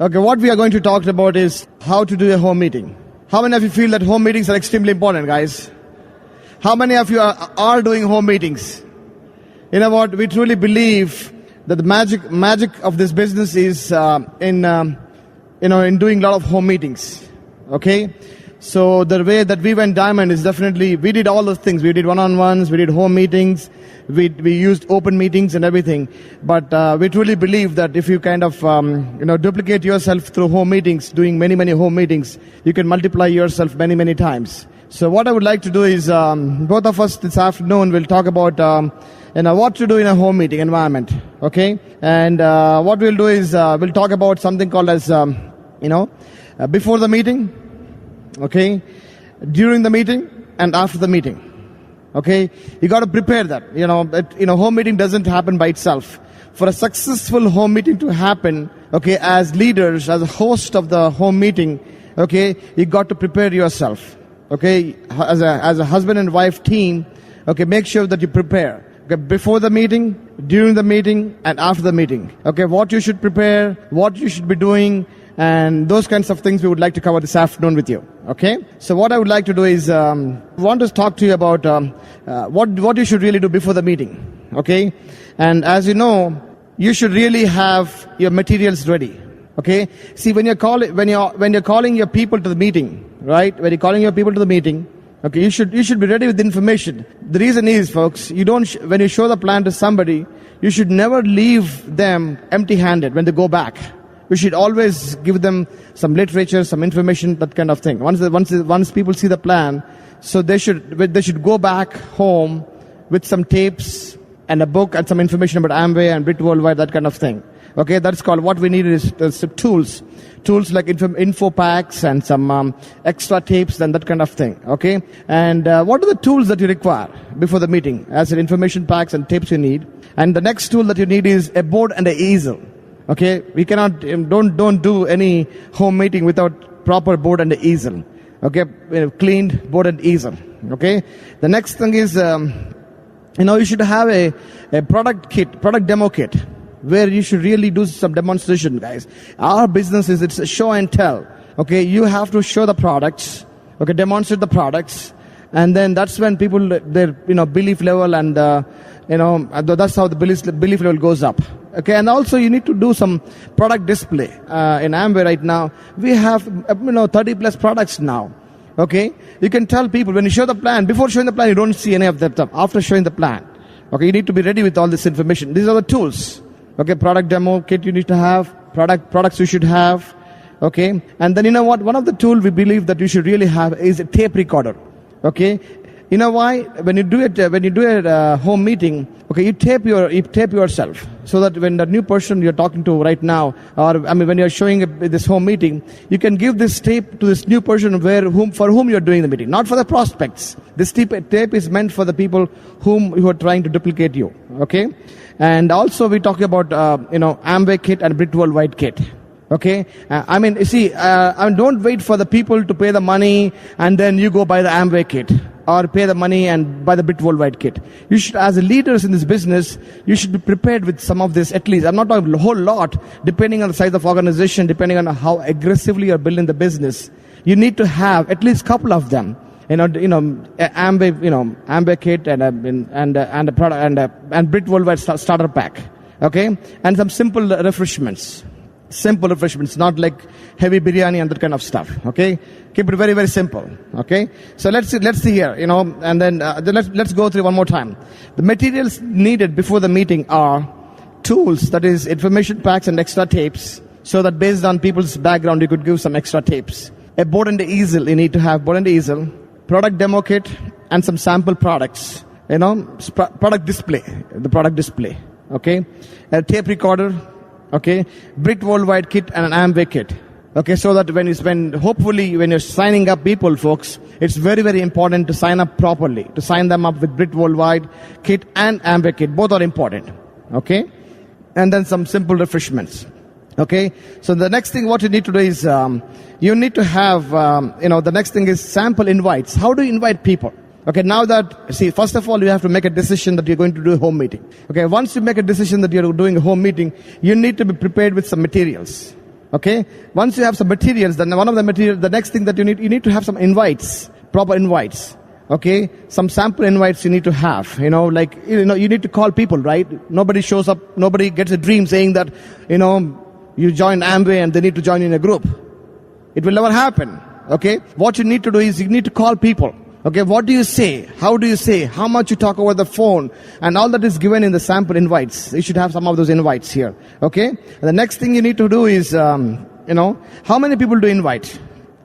Okay, what we are going to talk about is how to do a home meeting. How many of you feel that home meetings are extremely important, guys? How many of you are doing home meetings? You know what? We truly believe that the magic of this business is in doing a lot of home meetings. Okay, so the way that we went diamond is definitely we did all those things. We did one-on-ones, we did home meetings, we used open meetings and everything. But we truly believe that if you kind of duplicate yourself through home meetings, doing many home meetings, you can multiply yourself many times. So what I would like to do is both of us this afternoon will talk about what to do in a home meeting environment. Okay, and what we'll do is we'll talk about something called as before the meeting, okay, during the meeting, and after the meeting. Okay, you got to prepare that. Home meeting doesn't happen by itself. For a successful home meeting to happen, okay, as leaders, as a host of the home meeting, okay, you got to prepare yourself. Okay, as a husband and wife team, okay, make sure that you prepare. Okay, before the meeting, during the meeting, and after the meeting. Okay, what you should prepare, what you should be doing, and those kinds of things we would like to cover this afternoon with you. Okay, so what I would like to do is want to talk to you about what you should really do before the meeting. Okay, and as you know, you should really have your materials ready. Okay, see when you're calling your people to the meeting, right? When you're calling your people to the meeting, okay, you should be ready with the information. The reason is, folks, when you show the plan to somebody, you should never leave them empty-handed when they go back. You should always give them some literature, some information, that kind of thing. Once people see the plan, so they should go back home with some tapes and a book and some information about Amway and Brit Worldwide, that kind of thing. Okay, that's called, what we need is tools like info packs and some extra tapes and that kind of thing. Okay, and what are the tools that you require before the meeting? As in information packs and tapes you need. And the next tool that you need is a board and an easel. Okay, we cannot don't do any home meeting without proper board and an easel. Okay, cleaned board and easel. Okay, the next thing is you should have a product demo kit, where you should really do some demonstration, guys. Our business it's a show and tell. Okay, you have to show the products, okay, demonstrate the products, and then that's when people, their belief level and that's how the belief level goes up. Okay, and also you need to do some product display. In Amway right now, we have 30 plus products now. Okay, you can tell people when you show the plan. Before showing the plan, you don't see any of that stuff. After showing the plan, okay, you need to be ready with all this information. These are the tools. Okay, product demo kit you need to have, products you should have. Okay, and then one of the tools we believe that you should really have is a tape recorder. Okay, you know why? When you do a home meeting, okay, you tape yourself, so that when the new person you're talking to right now, when you're showing this home meeting, you can give this tape to this new person for whom you're doing the meeting, not for the prospects. This tape is meant for the people who are trying to duplicate you. Okay, and also we talk about Amway kit and Brit Worldwide kit. Okay, don't wait for the people to pay the money and then you go buy the Amway kit, or pay the money and buy the Brit Worldwide kit. You should, as leaders in this business, you should be prepared with some of this at least. I'm not talking a whole lot, depending on the size of organization, depending on how aggressively you're building the business. You need to have at least a couple of them. Amway kit and a product and Brit Worldwide starter pack. Okay, and some simple refreshments. Simple refreshments, not like heavy biryani and that kind of stuff. Okay, keep it very, very simple. Okay, so let's see here, and then let's go through one more time. The materials needed before the meeting are tools, that is information packs and extra tapes, so that based on people's background you could give some extra tapes. A board and an easel, you need to have board and easel, product demo kit, and some sample products. Product display, the product display. Okay, a tape recorder. Okay, Brit Worldwide kit and an Amway kit. Okay, so that when you're signing up people, folks, it's very, very important to sign up properly, to sign them up with Brit Worldwide kit and Amway kit. Both are important. Okay, and then some simple refreshments. Okay, so the next thing what you need to do is you need to have the next thing is sample invites. How do you invite people? Okay, now first of all, you have to make a decision that you're going to do a home meeting. Okay, once you make a decision that you're doing a home meeting, you need to be prepared with some materials. Okay. Once you have some materials, then the next thing that you need to have some invites, proper invites. Okay. Some sample invites you need to have, you need to call people, right? Nobody shows up, nobody gets a dream saying that, you join Amway and they need to join in a group. It will never happen. Okay. What you need to do is you need to call people. Okay, what do you say? How do you say? How much you talk over the phone? And all that is given in the sample invites. You should have some of those invites here. Okay? And the next thing you need to do is, how many people do you invite?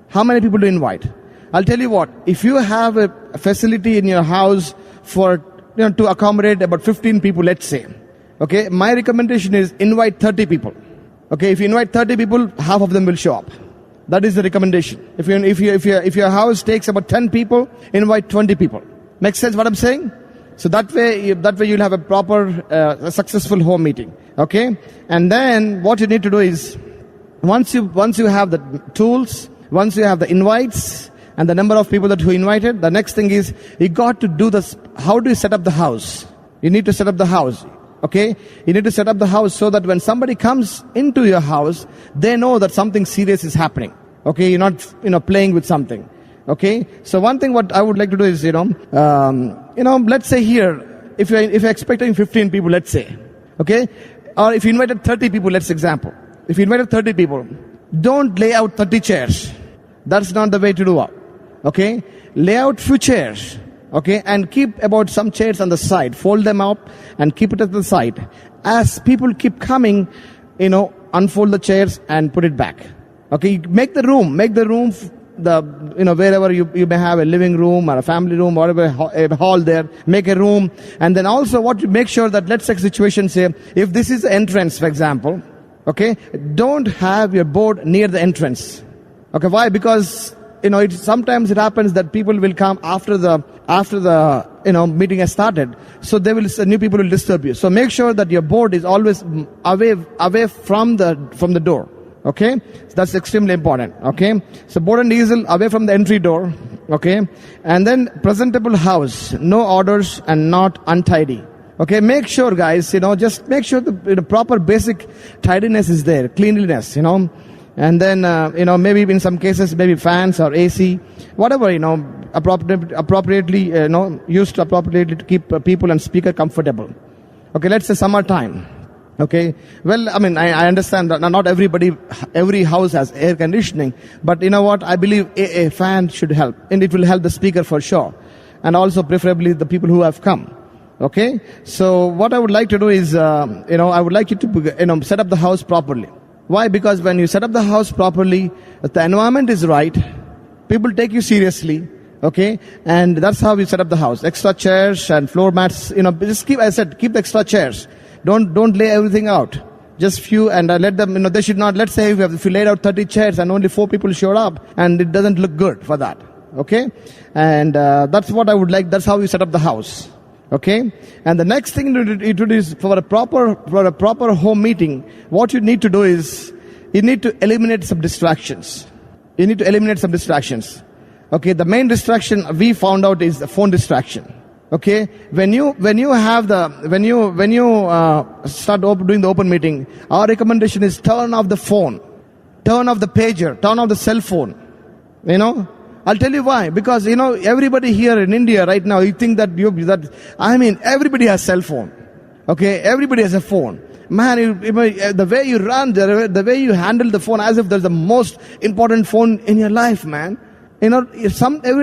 How many people do you invite? I'll tell you what, if you have a facility in your house for, to accommodate about 15 people, let's say. Okay, my recommendation is invite 30 people. Okay, if you invite 30 people, half of them will show up. That is the recommendation. If your house takes about 10 people, invite 20 people. Makes sense what I'm saying? So that way you'll have a proper, successful home meeting. Okay? And then what you need to do is, once you have the tools, once you have the invites and the number of people that you invited, the next thing is you got to do this. How do you set up the house? You need to set up the house. Okay, you need to set up the house so that when somebody comes into your house, they know that something serious is happening. Okay, you're not, playing with something. Okay, so one thing what I would like to do is, let's say here, if you're expecting 15 people, let's say, okay, or if you invited 30 people, let's example. If you invited 30 people, don't lay out 30 chairs. That's not the way to do it. Okay, lay out few chairs. Okay, and keep about some chairs on the side. Fold them up and keep it at the side. As people keep coming, unfold the chairs and put it back. Okay, make the room, wherever you may have a living room or a family room, whatever, a hall there, make a room. And then also make sure that, let's take situation, say, if this is the entrance, for example, okay, don't have your board near the entrance. Okay, why? Because, sometimes it happens that people will come after the meeting has started, so new people will disturb you. So make sure that your board is always away from the door. Okay, so that's extremely important. Okay, so board and easel away from the entry door. Okay, and then presentable house, no orders and not untidy. Okay, make sure, guys, just make sure the proper basic tidiness is there, cleanliness, And then, maybe in some cases, maybe fans or AC, whatever, appropriately, used appropriately to keep people and speaker comfortable. Okay, let's say summertime. Okay, well, I understand that not every house has air conditioning, but you know what? I believe a fan should help, and it will help the speaker for sure, and also preferably the people who have come. Okay, so what I would like to do is, I would like you to, set up the house properly. Why? Because when you set up the house properly, the environment is right, people take you seriously, okay? And that's how we set up the house. Extra chairs and floor mats, just keep the extra chairs. Don't lay everything out. Just few, and let them, they should not, let's say if you laid out 30 chairs and only 4 people showed up, and it doesn't look good for that, okay? And that's what I would like, that's how we set up the house. Okay, and the next thing you do is for a proper home meeting, what you need to do is you need to eliminate some distractions. Okay, the main distraction we found out is the phone distraction. Okay, when you start doing the open meeting, our recommendation is turn off the phone, turn off the pager, turn off the cell phone. I'll tell you why. Because, everybody here in India right now, you think that everybody has cell phone. Okay, everybody has a phone. Man, the way you run, the way you handle the phone as if there's the most important phone in your life, man. Every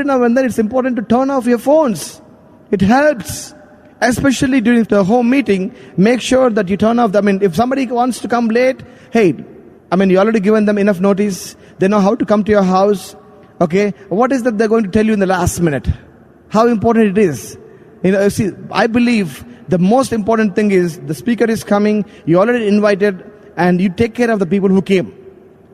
now and then it's important to turn off your phones. It helps. Especially during the home meeting, make sure that you turn off if somebody wants to come late, hey, you already given them enough notice. They know how to come to your house. Okay, what is that they're going to tell you in the last minute? How important it is. I believe the most important thing is the speaker is coming, you already invited, and you take care of the people who came.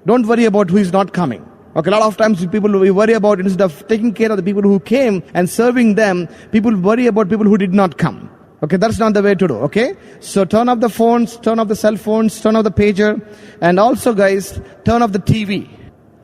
Don't worry about who is not coming. Okay, a lot of times we worry about, instead of taking care of the people who came and serving them, people worry about people who did not come. Okay, that's not the way to do, okay? So turn off the phones, turn off the cell phones, turn off the pager, and also, guys, turn off the TV.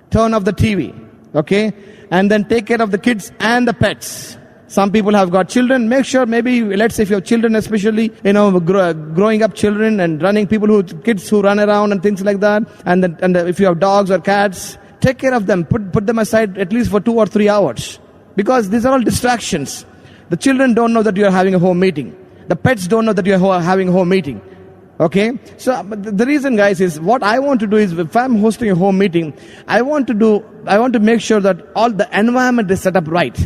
Turn off the TV. Okay, and then take care of the kids and the pets. Some people have got children. Make sure, maybe, let's say if you have children, especially, growing up children and running kids who run around and things like that. And if you have dogs or cats, take care of them. Put them aside at least for 2 or 3 hours. Because these are all distractions. The children don't know that you are having a home meeting. The pets don't know that you are having a home meeting. Okay? So the reason, guys, is what I want to do is, if I'm hosting a home meeting, I want to make sure that all the environment is set up right.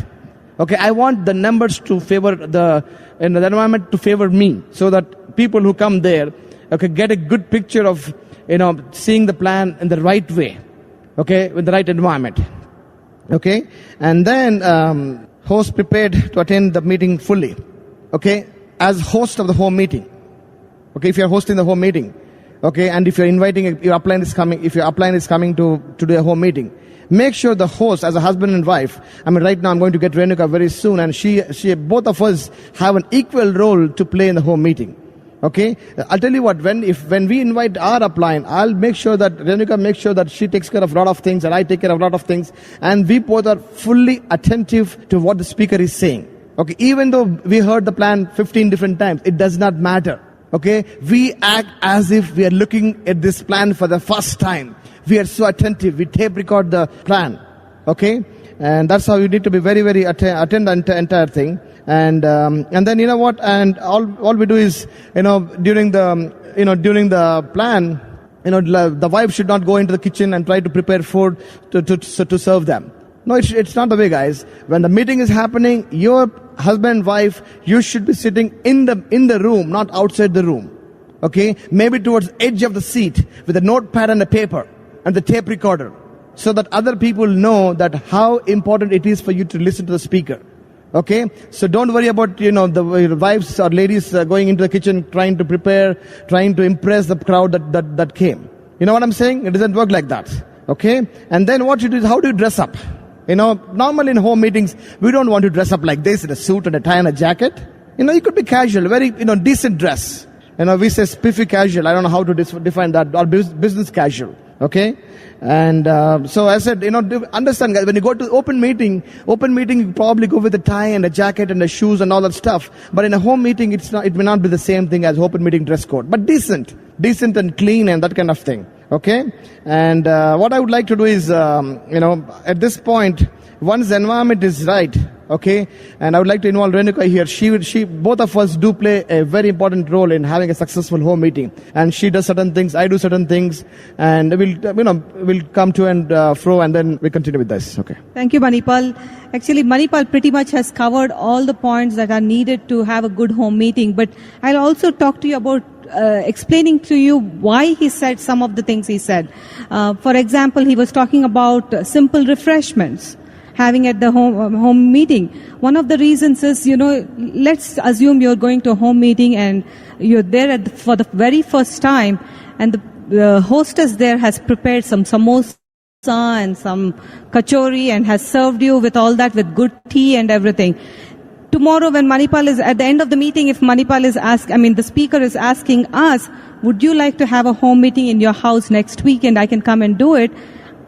Okay, I want the numbers to favor the environment to favor me, so that people who come there, okay, get a good picture of, seeing the plan in the right way. Okay, with the right environment. Okay, and then host prepared to attend the meeting fully. Okay, as host of the home meeting. Okay, if you are hosting the home meeting. Okay, and if you're inviting your upline is coming to do a home meeting. Make sure the host, as a husband and wife, right now I'm going to get Renuka very soon, and she both of us have an equal role to play in the home meeting. Okay, I'll tell you what, when we invite our upline, I'll make sure that Renuka makes sure that she takes care of a lot of things and I take care of a lot of things, and we both are fully attentive to what the speaker is saying. Okay, even though we heard the plan 15 different times, it does not matter. Okay, we act as if we are looking at this plan for the first time. We are so attentive. We tape record the plan. Okay, and that's how you need to be very, very attend the entire thing. And then, and all we do is, during the plan, the wife should not go into the kitchen and try to prepare food to serve them. No, it's not the way, guys. When the meeting is happening, your husband and wife, you should be sitting in the room, not outside the room. Okay, maybe towards edge of the seat with a notepad and a paper and the tape recorder, so that other people know that how important it is for you to listen to the speaker. Okay, so don't worry about the wives or ladies going into the kitchen trying to prepare, trying to impress the crowd that came. You know what I'm saying? It doesn't work like that. Okay, and then what you do is, how do you dress up? Normally in home meetings, we don't want to dress up like this in a suit and a tie and a jacket. You could be casual, very decent dress. We say spiffy casual. I don't know how to define that, or business casual. Okay, and so I said, understand, guys, when you go to open meeting, you probably go with a tie and a jacket and the shoes and all that stuff. But in a home meeting, it may not be the same thing as open meeting dress code, but decent and clean and that kind of thing. Okay, and what I would like to do is, at this point, once the environment is right, okay, and I would like to involve Renuka here. She, both of us do play a very important role in having a successful home meeting. And she does certain things, I do certain things, and we'll come to and fro, and then we continue with this. Okay. Thank you, Manipal. Actually, Manipal pretty much has covered all the points that are needed to have a good home meeting. But I'll also talk to you about explaining to you why he said some of the things he said. For example, he was talking about simple refreshments having at the home meeting. One of the reasons is, let's assume you're going to a home meeting and you're there for the very first time, and the hostess there has prepared some samosa and some kachori and has served you with all that, with good tea and everything. Tomorrow, when Manipal is at the end of the meeting, if Manipal is the speaker is asking us, would you like to have a home meeting in your house next week and I can come and do it?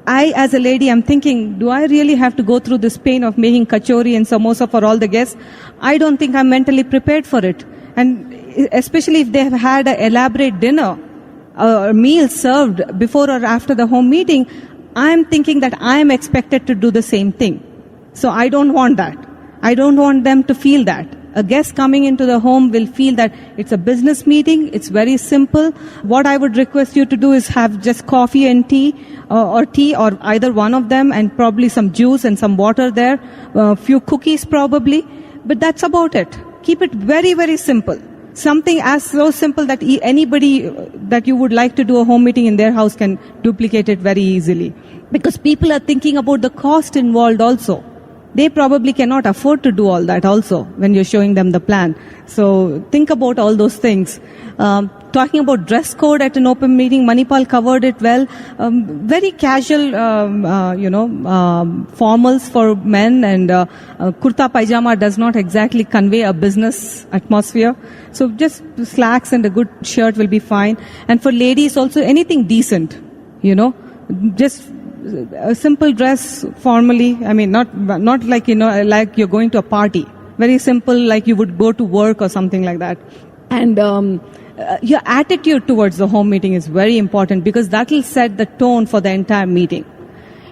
I, as a lady, am thinking, do I really have to go through this pain of making kachori and samosa for all the guests? I don't think I'm mentally prepared for it. And especially if they have had an elaborate dinner or meal served before or after the home meeting, I'm thinking that I'm expected to do the same thing. So I don't want that. I don't want them to feel that. A guest coming into the home will feel that it's a business meeting, it's very simple. What I would request you to do is have just coffee and tea, or tea, or either one of them, and probably some juice and some water there, a few cookies probably, but that's about it. Keep it very, very simple. Something as so simple that anybody that you would like to do a home meeting in their house can duplicate it very easily. Because people are thinking about the cost involved also. They probably cannot afford to do all that also when you're showing them the plan. So think about all those things. Talking about dress code at an open meeting, Manipal covered it well. Very casual, formals for men, and kurta pajama does not exactly convey a business atmosphere. So just slacks and a good shirt will be fine. And for ladies also, anything decent, just a simple dress formally. Not like, like you're going to a party. Very simple, like you would go to work or something like that. And your attitude towards the home meeting is very important because that will set the tone for the entire meeting.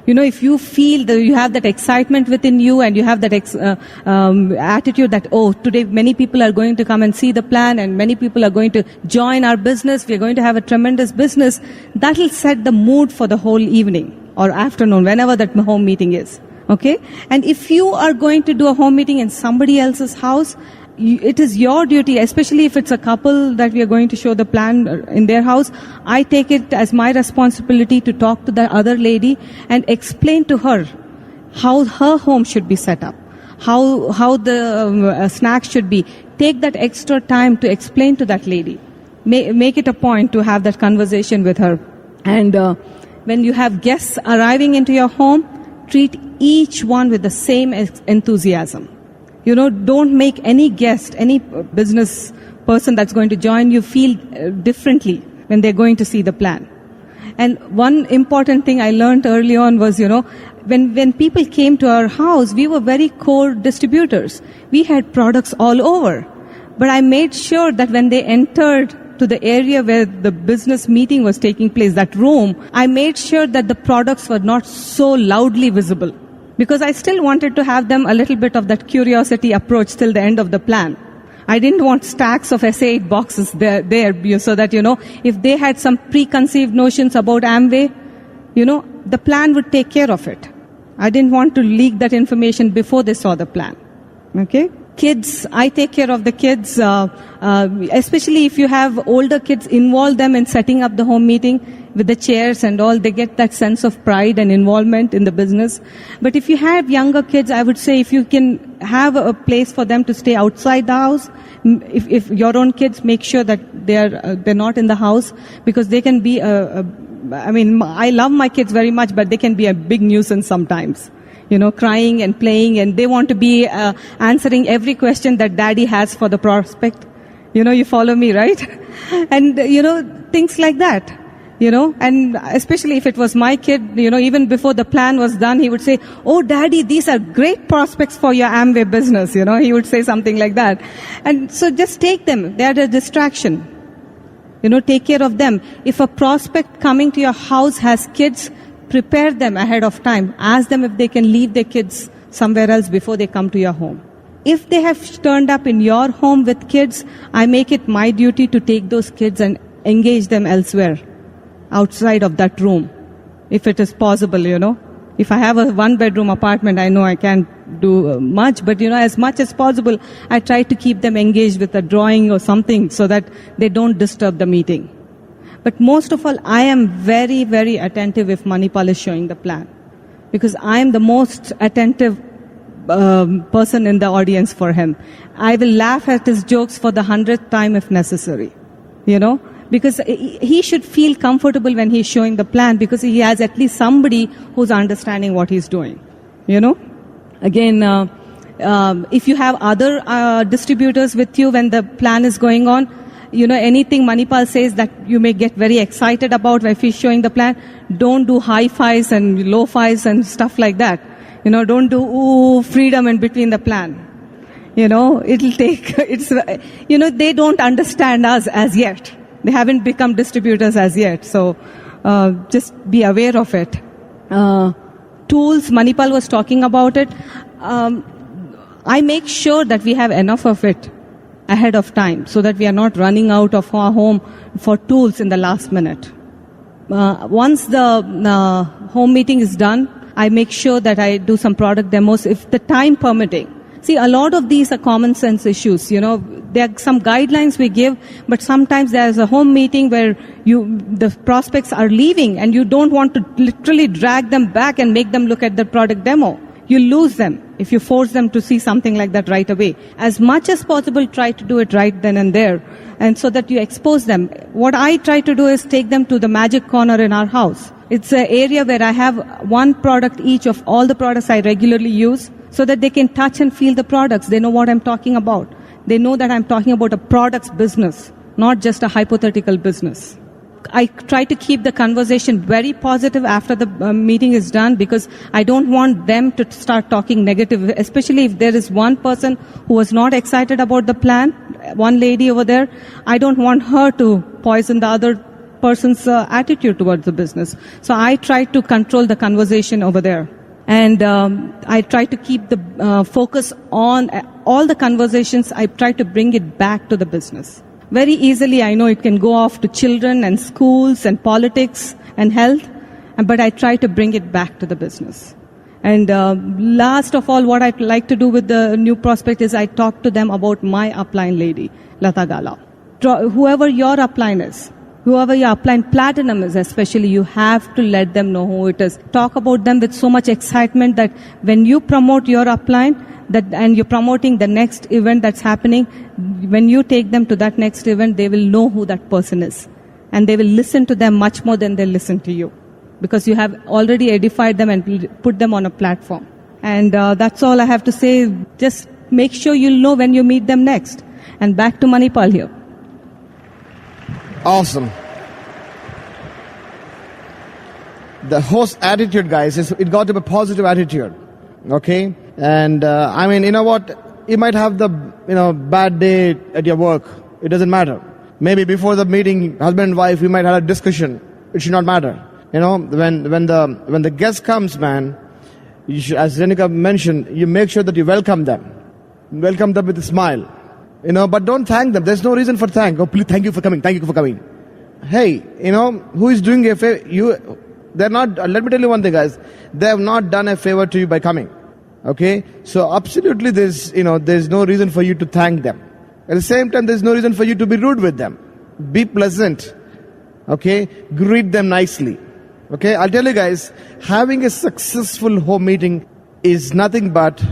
You know, if you feel that you have that excitement within you and you have that attitude that, oh, today many people are going to come and see the plan and many people are going to join our business, we are going to have a tremendous business, that will set the mood for the whole evening or afternoon, whenever that home meeting is. Okay? And if you are going to do a home meeting in somebody else's house, it is your duty, especially if it's a couple that we are going to show the plan in their house. I take it as my responsibility to talk to the other lady and explain to her how her home should be set up, how the snacks should be. Take that extra time to explain to that lady. Make it a point to have that conversation with her. And when you have guests arriving into your home, treat each one with the same enthusiasm. You know, don't make any guest, any business person that's going to join you feel differently when they're going to see the plan. And one important thing I learned early on was, you know, when people came to our house, we were very core distributors. We had products all over. But I made sure that when they entered to the area where the business meeting was taking place, that room, I made sure that the products were not so loudly visible. Because I still wanted to have them a little bit of that curiosity approach till the end of the plan. I didn't want stacks of SA8 boxes there so that, you know, if they had some preconceived notions about Amway, you know, the plan would take care of it. I didn't want to leak that information before they saw the plan. Okay? Kids, I take care of the kids, especially if you have older kids, involve them in setting up the home meeting with the chairs and all. They get that sense of pride and involvement in the business. But if you have younger kids, I would say if you can have a place for them to stay outside the house, if your own kids, make sure that they're not in the house, because they can be I mean, I love my kids very much, but they can be a big nuisance sometimes. You know, crying and playing, and they want to be answering every question that daddy has for the prospect. You know, you follow me, right? And, you know, things like that. You know, and especially if it was my kid, you know, even before the plan was done, he would say, oh, daddy, these are great prospects for your Amway business. You know, he would say something like that. And so just take them. They are a distraction. You know, take care of them. If a prospect coming to your house has kids, prepare them ahead of time. Ask them if they can leave their kids somewhere else before they come to your home. If they have turned up in your home with kids, I make it my duty to take those kids and engage them elsewhere, outside of that room, if it is possible, you know. If I have a one-bedroom apartment, I know I can't do much, but, you know, as much as possible, I try to keep them engaged with a drawing or something so that they don't disturb the meeting. But most of all, I am very, very attentive if Manipal is showing the plan, because I am the most attentive person in the audience for him. I will laugh at his jokes for the 100th time if necessary, you know, because he should feel comfortable when he's showing the plan, because he has at least somebody who's understanding what he's doing, you know. Again, if you have other distributors with you when the plan is going on, you know, anything Manipal says that you may get very excited about if he's showing the plan, don't do high fives and low fives and stuff like that. You know, don't do freedom in between the plan. You know, it'll take, you know, they don't understand us as yet. They haven't become distributors as yet. So just be aware of it. Tools, Manipal was talking about it. I make sure that we have enough of it ahead of time so that we are not running out of our home for tools in the last minute. Once the home meeting is done, I make sure that I do some product demos if the time permitting. See, a lot of these are common sense issues, you know. There are some guidelines we give, but sometimes there's a home meeting where the prospects are leaving and you don't want to literally drag them back and make them look at the product demo. You lose them if you force them to see something like that right away. As much as possible, try to do it right then and there, and so that you expose them. What I try to do is take them to the magic corner in our house. It's an area where I have one product each of all the products I regularly use, so that they can touch and feel the products. They know what I'm talking about. They know that I'm talking about a products business, not just a hypothetical business. I try to keep the conversation very positive after the meeting is done, because I don't want them to start talking negative, especially if there is one person who was not excited about the plan, one lady over there. I don't want her to poison the other person's attitude towards the business. So I try to control the conversation over there. And I try to keep the focus on all the conversations. I try to bring it back to the business. Very easily, I know it can go off to children and schools and politics and health, but I try to bring it back to the business. And last of all, what I like to do with the new prospect is I talk to them about my upline lady, Lata Gala. Whoever your upline is, whoever your upline platinum is especially, you have to let them know who it is. Talk about them with so much excitement that when you promote your upline, and you're promoting the next event that's happening, when you take them to that next event, they will know who that person is. And they will listen to them much more than they listen to you, because you have already edified them and put them on a platform. And that's all I have to say. Just make sure you'll know when you meet them next. And back to Manipal here. Awesome. The host attitude, guys, it got to be a positive attitude. Okay? And I mean, you know what? You might have the bad day at your work. It doesn't matter. Maybe before the meeting, husband and wife, you might have a discussion. It should not matter. When the guest comes, man, you should, as Renuka mentioned, you make sure that you welcome them. Welcome them with a smile. But don't thank them. There's no reason for thank. Oh, please, thank you for coming. Thank you for coming. Hey, who is doing a favor? They're not. Let me tell you one thing, guys. They have not done a favor to you by coming. Okay, so absolutely, there's no reason for you to thank them. At the same time, there's no reason for you to be rude with them. Be pleasant. Okay, greet them nicely. Okay, I'll tell you guys, having a successful home meeting is nothing but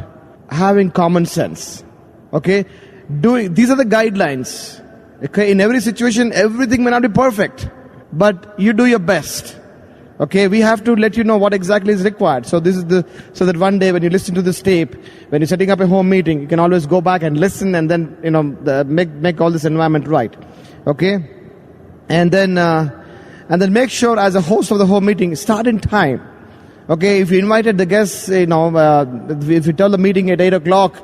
having common sense. Okay, these are the guidelines. Okay, in every situation, everything may not be perfect, but you do your best. Okay, we have to let you know what exactly is required. So so that one day when you listen to this tape, when you're setting up a home meeting, you can always go back and listen, and then make all this environment right. Okay, and then make sure, as a host of the home meeting, start in time. Okay, if you invited the guests, if you tell the meeting at 8 o'clock,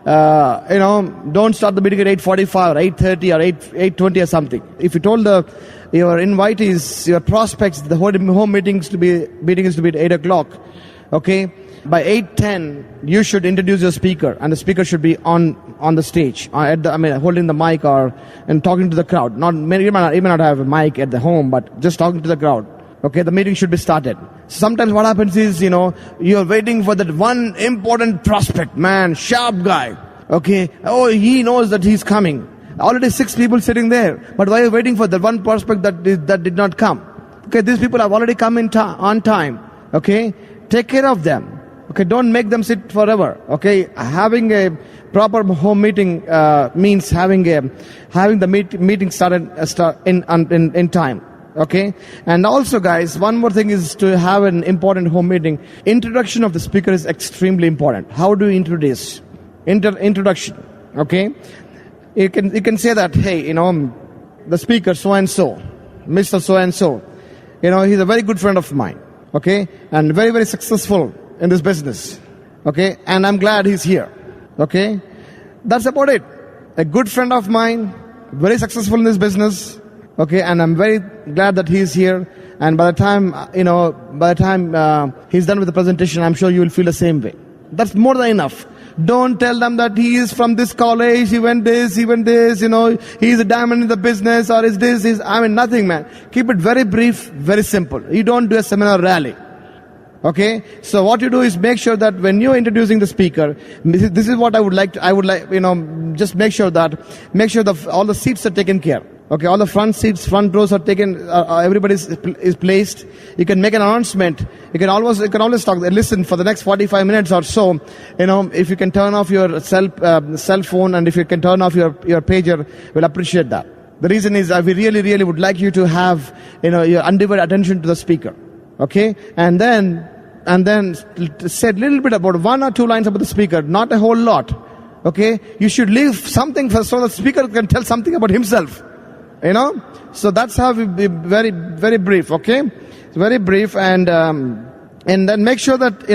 don't start the meeting at 8:45 or 8:30 or 8:20 or something. If you told your invitees, your prospects, the whole home meeting is to be at 8 o'clock, okay, by 8:10 you should introduce your speaker, and the speaker should be on the stage, holding the mic and talking to the crowd. You may not have a mic at the home, but just talking to the crowd. Okay, the meeting should be started. Sometimes what happens is, you're waiting for that one important prospect, man, sharp guy. Okay, oh, he knows that he's coming. Already 6 people sitting there. But why are you waiting for the one prospect that did not come? Okay, these people have already come on time. Okay, take care of them. Okay, don't make them sit forever. Okay, having a proper home meeting means having the meeting start in time. Okay, and also, guys, one more thing is to have an important home meeting. Introduction of the speaker is extremely important. How do you introduce? Introduction. Okay, you can say that, hey, the speaker so and so, Mr. So and so, he's a very good friend of mine. Okay, and very, very successful in this business. Okay, and I'm glad he's here. Okay, that's about it. A good friend of mine, very successful in this business. Okay, and I'm very glad that he's here. And by the time he's done with the presentation, I'm sure you will feel the same way. That's more than enough. Don't tell them that he is from this college, he went this, he's a diamond in the business, or nothing, man. Keep it very brief, very simple. You don't do a seminar rally. Okay, so what you do is make sure that when you're introducing the speaker, this is what I would like, just make sure that all the seats are taken care. Okay, all the front rows are taken, everybody is placed. You can make an announcement. You can always talk, listen for the next 45 minutes or so. If you can turn off your cell phone, and if you can turn off your pager, we'll appreciate that. The reason is we really, really would like you to have, your undivided attention to the speaker. Okay, and then say a little bit about 1 or 2 lines about the speaker, not a whole lot. Okay, you should leave something so the speaker can tell something about himself. So that's how we be very, very brief, okay? Very brief, and then make sure that,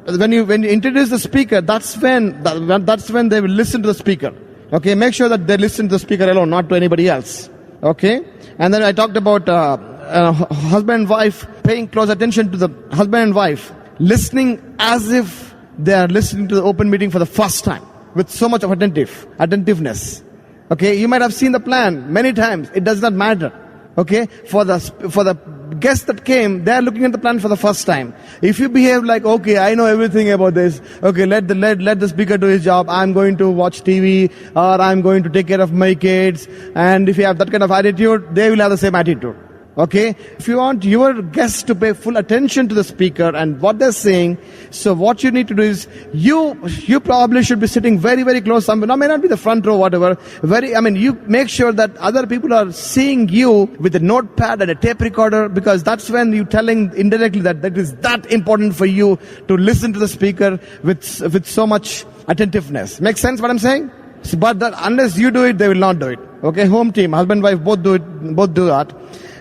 when you introduce the speaker, that's when they will listen to the speaker. Okay, make sure that they listen to the speaker alone, not to anybody else. Okay, and then I talked about husband and wife paying close attention to the husband and wife, listening as if they are listening to the open meeting for the first time, with so much of attentiveness. Okay, you might have seen the plan many times. It does not matter. Okay, for the guests that came, they are looking at the plan for the first time. If you behave like, okay, I know everything about this. Okay, let the speaker do his job. I'm going to watch TV, or I'm going to take care of my kids. And if you have that kind of attitude, they will have the same attitude. Okay, if you want your guests to pay full attention to the speaker and what they're saying, so what you need to do is you probably should be sitting very, very close somewhere. Now, may not be the front row, whatever. You make sure that other people are seeing you with a notepad and a tape recorder, because that's when you're telling indirectly that is that important for you to listen to the speaker with so much attentiveness. Make sense what I'm saying? But unless you do it, they will not do it. Okay, home team, husband, wife, both do that.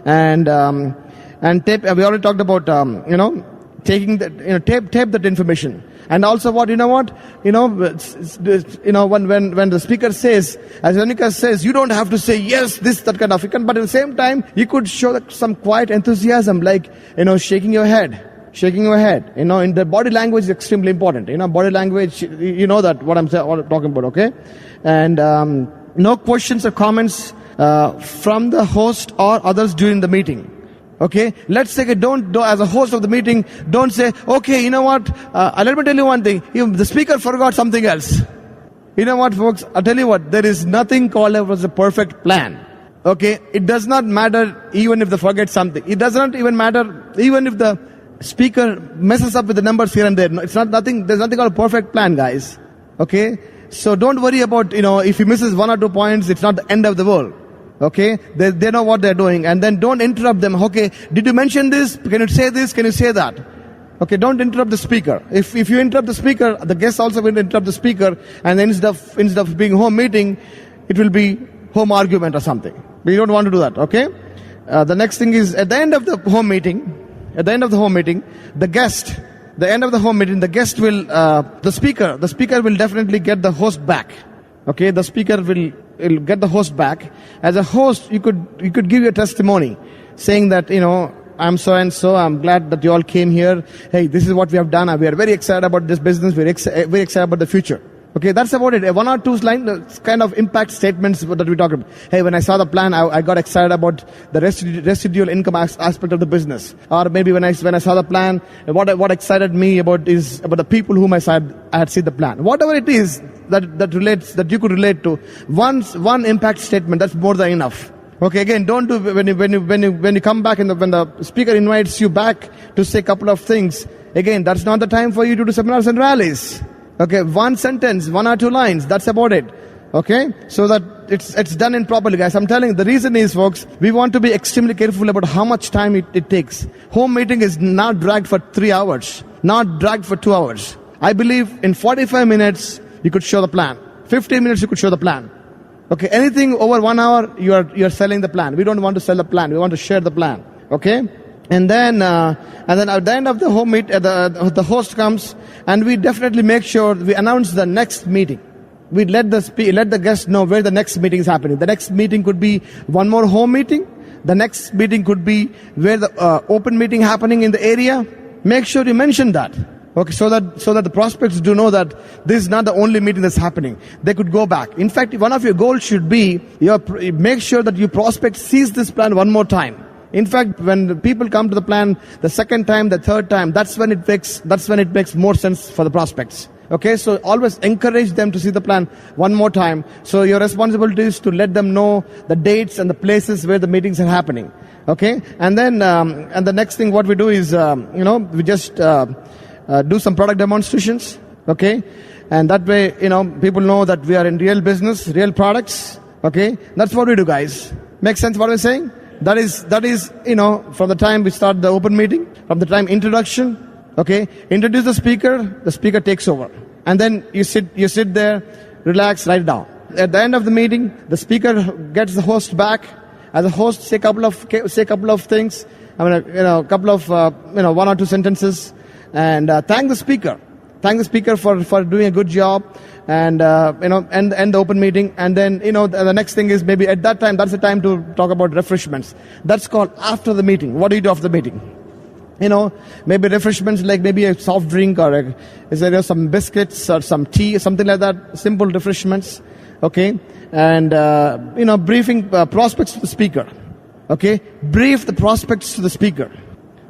And tape. We already talked about taking that, tape that information. And also when the speaker says, as Renuka says, you don't have to say yes, this, that kind of. But at the same time, you could show some quiet enthusiasm, like shaking your head. In the body language is extremely important. Body language, that what I'm talking about. Okay, and no questions or comments from the host or others during the meeting. Okay, let's say don't as a host of the meeting, don't say, okay, what, let me tell you one thing, the speaker forgot something else. You know what, folks, I'll tell you what, there is nothing called as a perfect plan. Okay, it does not matter even if they forget something. It does not even matter even if the speaker messes up with the numbers here and there. There's nothing called a perfect plan, guys. Okay, so don't worry about, if he misses 1 or 2 points, it's not the end of the world. Okay, they know what they're doing, and then don't interrupt them. Okay, did you mention this? Can you say this? Can you say that? Okay, don't interrupt the speaker. If you interrupt the speaker, the guests also will interrupt the speaker, and then instead of being home meeting, it will be home argument or something. We don't want to do that. Okay. The next thing is at the end of the home meeting, the speaker will definitely get the host back. Okay, the speaker will get the host back. As a host, you could give your testimony, saying that, I'm so and so, I'm glad that you all came here. Hey, this is what we have done. We are very excited about this business. We're very excited about the future. Okay, that's about it. 1 or 2 lines, kind of impact statements that we talk about. Hey, when I saw the plan, I got excited about the residual income aspect of the business. Or maybe when I saw the plan, what excited me about the people whom I had seen the plan. Whatever it is that you could relate to, one impact statement, that's more than enough. Okay, again, don't do when you come back and when the speaker invites you back to say a couple of things. Again, that's not the time for you to do seminars and rallies. Okay, 1 sentence, 1 or 2 lines, that's about it. Okay, so that it's done in properly, guys. I'm telling you, the reason is, folks, we want to be extremely careful about how much time it takes. Home meeting is not dragged for 3 hours, not dragged for 2 hours. I believe in 45 minutes, you could show the plan. 15 minutes, you could show the plan. Okay, anything over 1 hour, you're selling the plan. We don't want to sell the plan. We want to share the plan. Okay? And then at the end of the home meet, the host comes, and we definitely make sure we announce the next meeting. We let the guests know where the next meeting is happening. The next meeting could be one more home meeting. The next meeting could be where the open meeting happening in the area. Make sure you mention that. Okay, so that the prospects do know that this is not the only meeting that's happening. They could go back. In fact, one of your goals should be make sure that your prospect sees this plan one more time. In fact, when the people come to the plan the second time, the third time, that's when it makes more sense for the prospects. Okay, so always encourage them to see the plan one more time. So your responsibility is to let them know the dates and the places where the meetings are happening. Okay, and then and the next thing what we do is we just do some product demonstrations. Okay, and that way people know that we are in real business, real products. Okay, that's what we do, guys. Make sense what we're saying? That is from the time we start the open meeting, from the time introduction. Okay, introduce the speaker takes over, and then you sit there, relax, write it down. At the end of the meeting, the speaker gets the host back, As a host, say a couple of things. I mean, a couple of, one or two sentences, and thank the speaker. Thank the speaker for doing a good job, and end the open meeting. And then, the next thing is maybe at that time, that's the time to talk about refreshments. That's called after the meeting. What do you do after the meeting? Maybe refreshments like maybe a soft drink or is there some biscuits or some tea, something like that. Simple refreshments, okay? And, briefing prospects to the speaker, okay? Brief the prospects to the speaker,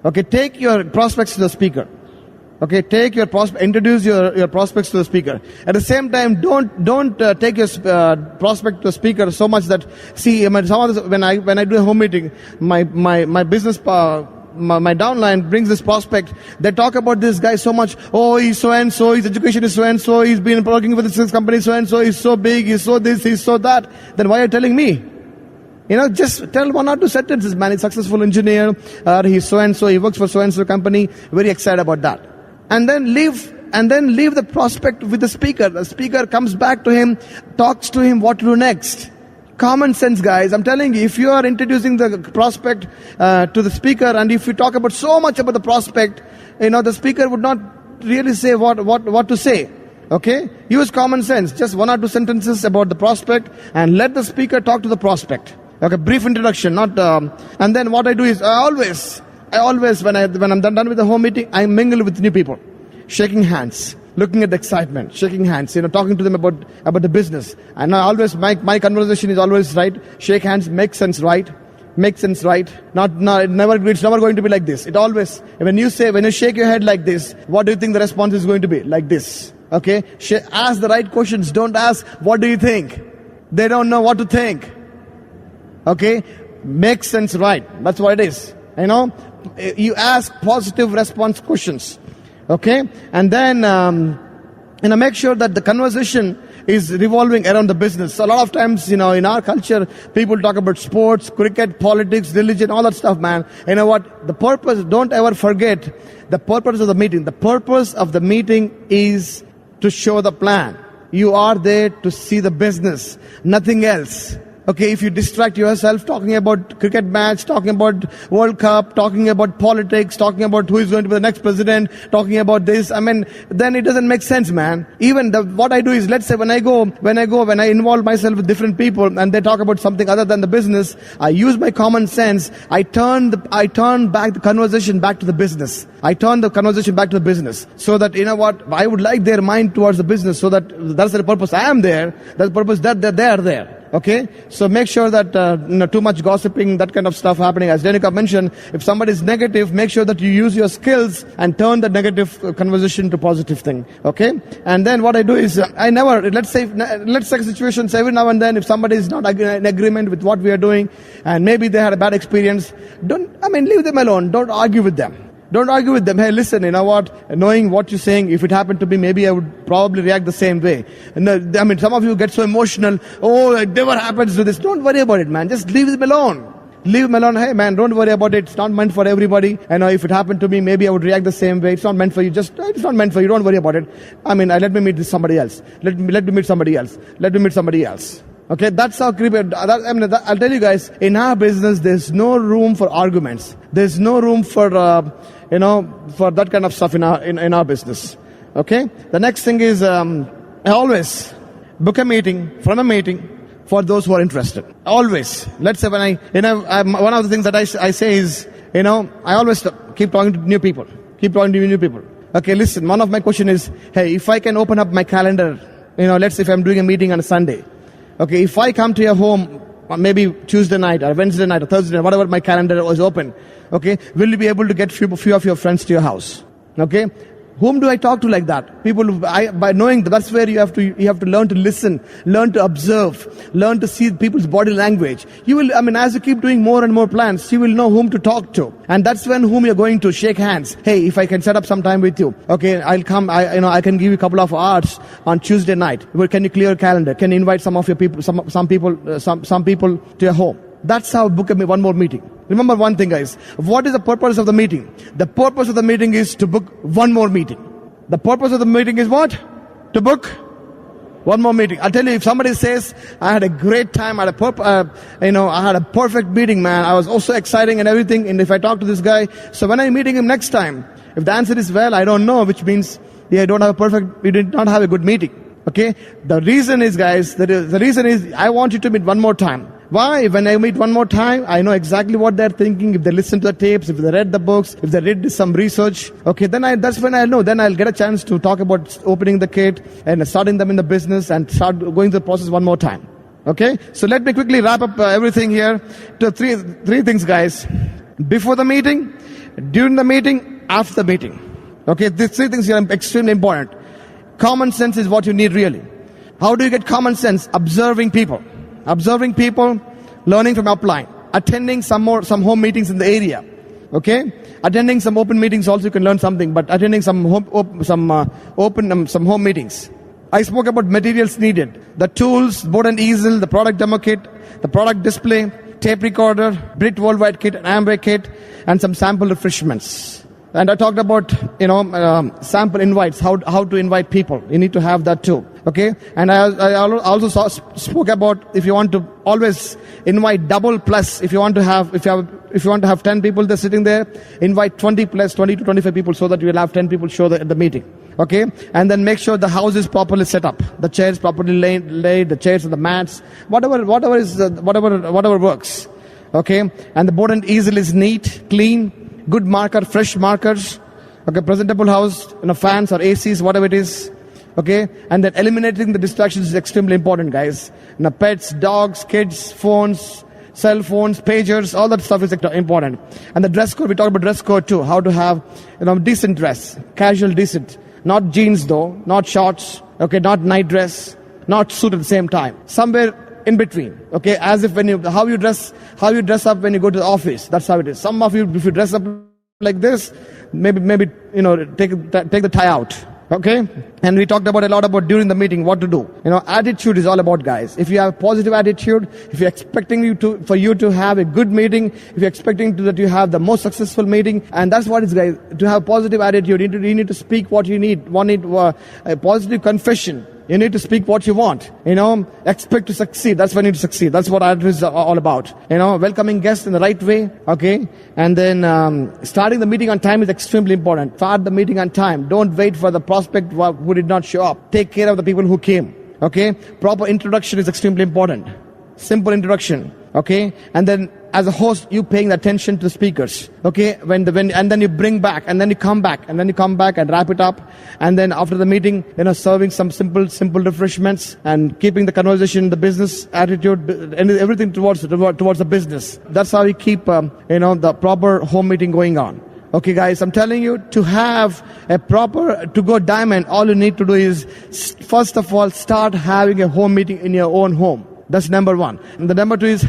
okay? Take your prospects to the speaker, okay? Introduce your prospects to the speaker. At the same time, don't take your prospect to the speaker so much that, see, when I do a home meeting, my business my downline brings this prospect. They talk about this guy so much. Oh, he's so and so. His education is so and so. He's been working with this company so and so. He's so big. He's so this. He's so that. Then why are you telling me? Just tell one or two sentences. Man, he's a successful engineer. He's so and so. He works for so and so company. Very excited about that. And then leave the prospect with the speaker. The speaker comes back to him, talks to him what to do next. Common sense, guys. I'm telling you, if you are introducing the prospect to the speaker, and if you talk about so much about the prospect, the speaker would not really say what to say. Okay? Use common sense. Just one or two sentences about the prospect, and let the speaker talk to the prospect. Okay? Brief introduction, not. And then what I do is I always when I'm done with the home meeting, I mingle with new people, shaking hands. Looking at the excitement, shaking hands, talking to them about the business. And I always, my conversation is always right. Shake hands, make sense, right? Make sense, right? It's never going to be like this. It always, when you shake your head like this, what do you think the response is going to be? Like this. Okay? Ask the right questions. Don't ask, what do you think? They don't know what to think. Okay? Make sense, right? That's what it is. You ask positive response questions. Okay, and then make sure that the conversation is revolving around the business. So a lot of times, in our culture, people talk about sports, cricket, politics, religion, all that stuff, man. You know what? The purpose, don't ever forget the purpose of the meeting. The purpose of the meeting is to show the plan. You are there to see the business, nothing else. Okay, if you distract yourself talking about cricket match, talking about World Cup, talking about politics, talking about who is going to be the next president, talking about this, then it doesn't make sense, man. Even what I do is, let's say when I involve myself with different people and they talk about something other than the business, I use my common sense. I turn back the conversation back to the business. So that, I would like their mind towards the business, so that that's the purpose I am there. That's the purpose that they are there. Okay, so make sure that too much gossiping, that kind of stuff happening. As Renuka mentioned, if somebody is negative, make sure that you use your skills and turn the negative conversation to positive thing. Okay, and then what I do is let's take situations every now and then. If somebody is not in agreement with what we are doing, and maybe they had a bad experience, leave them alone. Don't argue with them. Hey, listen, knowing what you're saying, if it happened to me, maybe I would probably react the same way. Some of you get so emotional. Oh, it never happens to this. Don't worry about it, man. Just leave them alone. Hey, man, don't worry about it. It's not meant for everybody. If it happened to me, maybe I would react the same way. It's not meant for you. It's not meant for you. Don't worry about it. Let me meet somebody else. Let me meet somebody else. Okay, that's how creepy. I'll tell you guys, in our business, there's no room for arguments. There's no room for for that kind of stuff in our business. Okay, the next thing is I always book a meeting for those who are interested. Always. Let's say when one of the things that I say is I always keep talking to new people. Okay, listen. One of my question is, hey, if I can open up my calendar, let's say if I'm doing a meeting on a Sunday. Okay, if I come to your home, maybe Tuesday night or Wednesday night or Thursday night, whatever my calendar was open, okay, will you be able to get few of your friends to your house? Okay, whom do I talk to like that? People, by knowing that's where you have to learn to listen, learn to observe, learn to see people's body language. You will, as you keep doing more and more plans, you will know whom to talk to, and that's when whom you're going to shake hands. Hey, if I can set up some time with you, okay, I'll come. I can give you a couple of hours on Tuesday night. Well, can you clear your calendar? Can you invite some of your people, some people to your home? That's how book one more meeting. Remember one thing, guys. What is the purpose of the meeting? The purpose of the meeting is to book one more meeting. The purpose of the meeting is what? To book One more meeting. I'll tell you, if somebody says, I had a great time, I had a perfect meeting, man. I was also exciting and everything. And if I talk to this guy, so when I'm meeting him next time, if the answer is, well, I don't know, which means, we did not have a good meeting. Okay? The reason is, guys, the reason is, I want you to meet one more time. Why? When I meet one more time, I know exactly what they're thinking. If they listen to the tapes, if they read the books, if they read some research, okay, that's when I know. Then I'll get a chance to talk about opening the kit and starting them in the business and start going through the process one more time. Okay? So let me quickly wrap up everything here to three things, guys. Before the meeting, during the meeting, after the meeting. Okay? These three things are extremely important. Common sense is what you need really. How do you get common sense? Observing people, learning from upline, attending some home meetings in the area. Okay, attending some open meetings also you can learn something, but attending some home meetings. I spoke about materials needed: the tools, board and easel, the product demo kit, the product display, tape recorder, Brit Worldwide kit, an Amway kit, and some sample refreshments. And I talked about, sample invites, how to invite people. You need to have that too. Okay. And I also spoke about if you want to always invite double plus. If you want to have 10 people that's sitting there, invite 20 to 25 people so that you will have 10 people show at the meeting. Okay. And then make sure the house is properly set up. The chairs properly laid, the chairs and the mats, whatever works. Okay. And the board and easel is neat, clean, good marker, fresh markers. Okay, presentable house, fans or ACs, whatever it is. Okay, and then eliminating the distractions is extremely important, guys. Pets, dogs, kids, phones, cell phones, pagers, all that stuff is important. And the dress code, we talked about dress code too. How to have, decent dress, casual, decent, not jeans though, not shorts. Okay, not night dress, not suit at the same time. Somewhere in between. Okay, as if how you dress up when you go to the office. That's how it is. Some of you, if you dress up like this, maybe take the tie out. Okay, and we talked about a lot about during the meeting what to do. Attitude is all about, guys. If you have positive attitude, if you're expecting for you to have a good meeting, if you're expecting that you have the most successful meeting, and that's what it is, guys. To have positive attitude, you need to speak what you need. A positive confession. You need to speak what you want. Expect to succeed. That's when you need to succeed. That's what attitude is all about. Welcoming guests in the right way. Okay. And then, starting the meeting on time is extremely important. Start the meeting on time. Don't wait for the prospect who did not show up. Take care of the people who came. Okay. Proper introduction is extremely important. Simple introduction. Okay. And then, as a host, you paying attention to the speakers. Okay. And then you bring back, and then you come back, and wrap it up. And then after the meeting, serving some simple refreshments and keeping the conversation, the business attitude, and everything towards the business. That's how you keep, the proper home meeting going on. Okay, guys, I'm telling you, to go diamond, all you need to do is, first of all, start having a home meeting in your own home. That's number one. And the number two is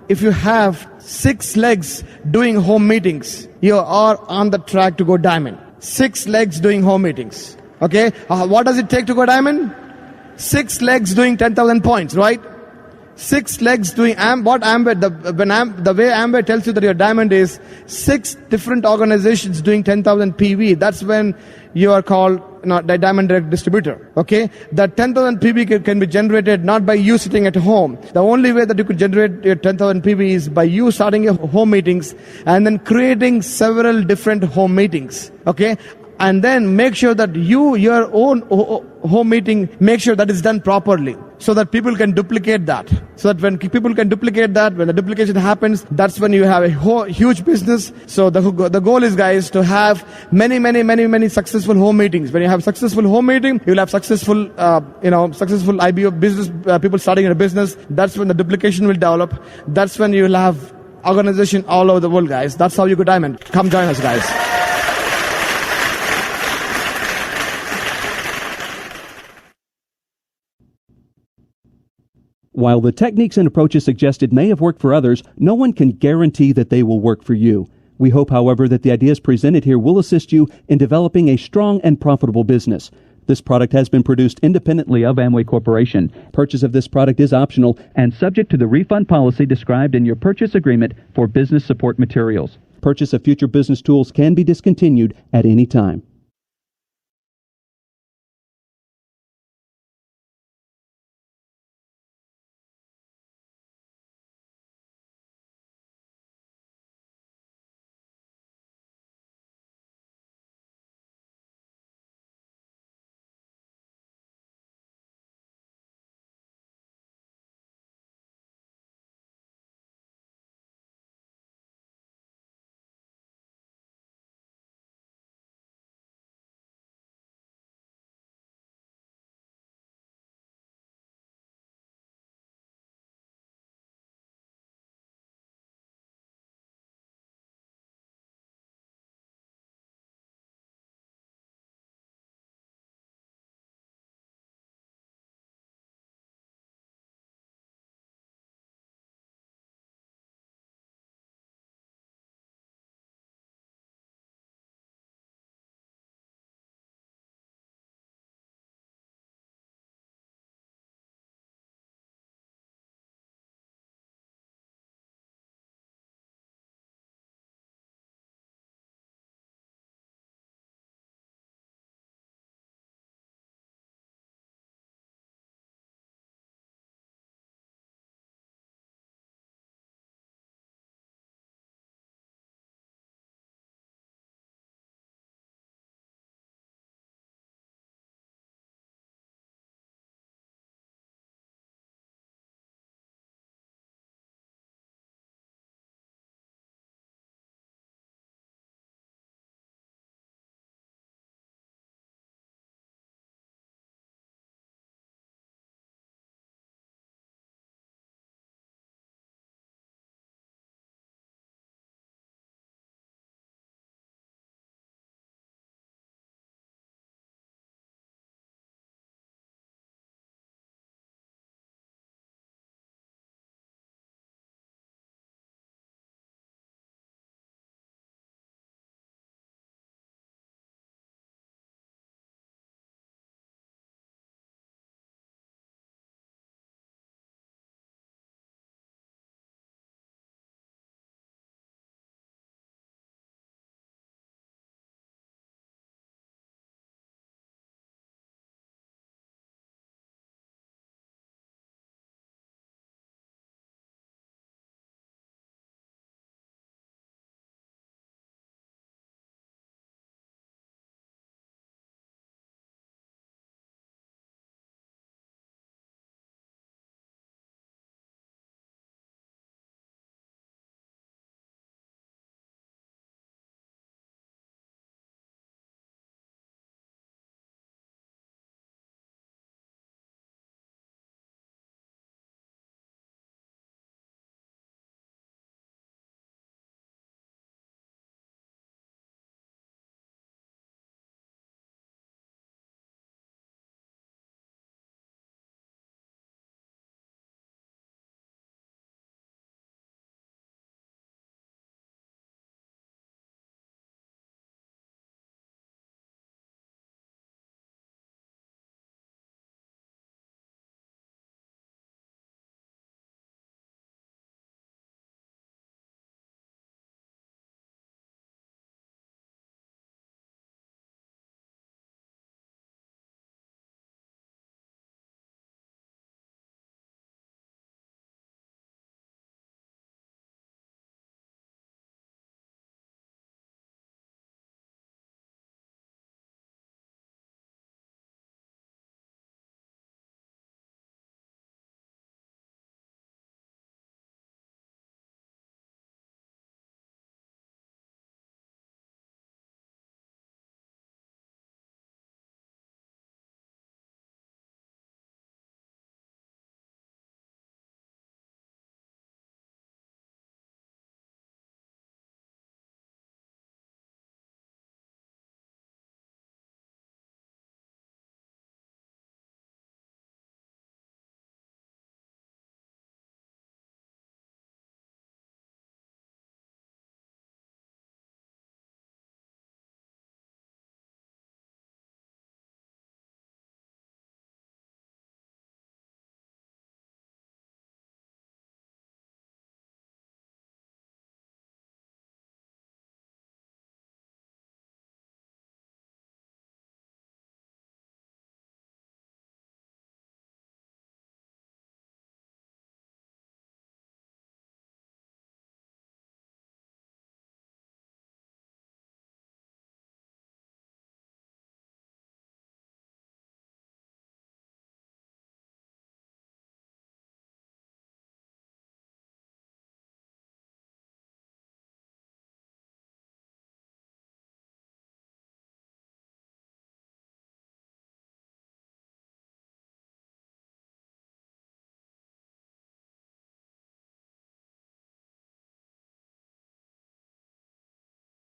if you have 6 legs doing home meetings, you are on the track to go diamond. 6 legs doing home meetings. Okay? What does it take to go diamond? 6 legs doing 10,000 points, right? 6 legs doing the way Amway tells you that your diamond is 6 different organizations doing 10,000 PV. That's when you are called the diamond direct distributor. Okay, that 10,000 PV can be generated not by you sitting at home. The only way that you could generate your 10,000 PV is by you starting your home meetings and then creating several different home meetings. Okay. And then make sure that your own home meeting, make sure that is done properly so that people can duplicate that. So that when people can duplicate that, when the duplication happens, that's when you have a huge business. So the goal is, guys, to have many successful home meetings. When you have successful home meeting, you'll have successful IBO business, people starting a business. That's when the duplication will develop. That's when you'll have organization all over the world, guys. That's how you go diamond. Come join us, guys. While the techniques and approaches suggested may have worked for others, no one can guarantee that they will work for you. We hope, however, that the ideas presented here will assist you in developing a strong and profitable business. This product has been produced independently of Amway Corporation. Purchase of this product is optional and subject to the refund policy described in your purchase agreement for business support materials. Purchase of future business tools can be discontinued at any time.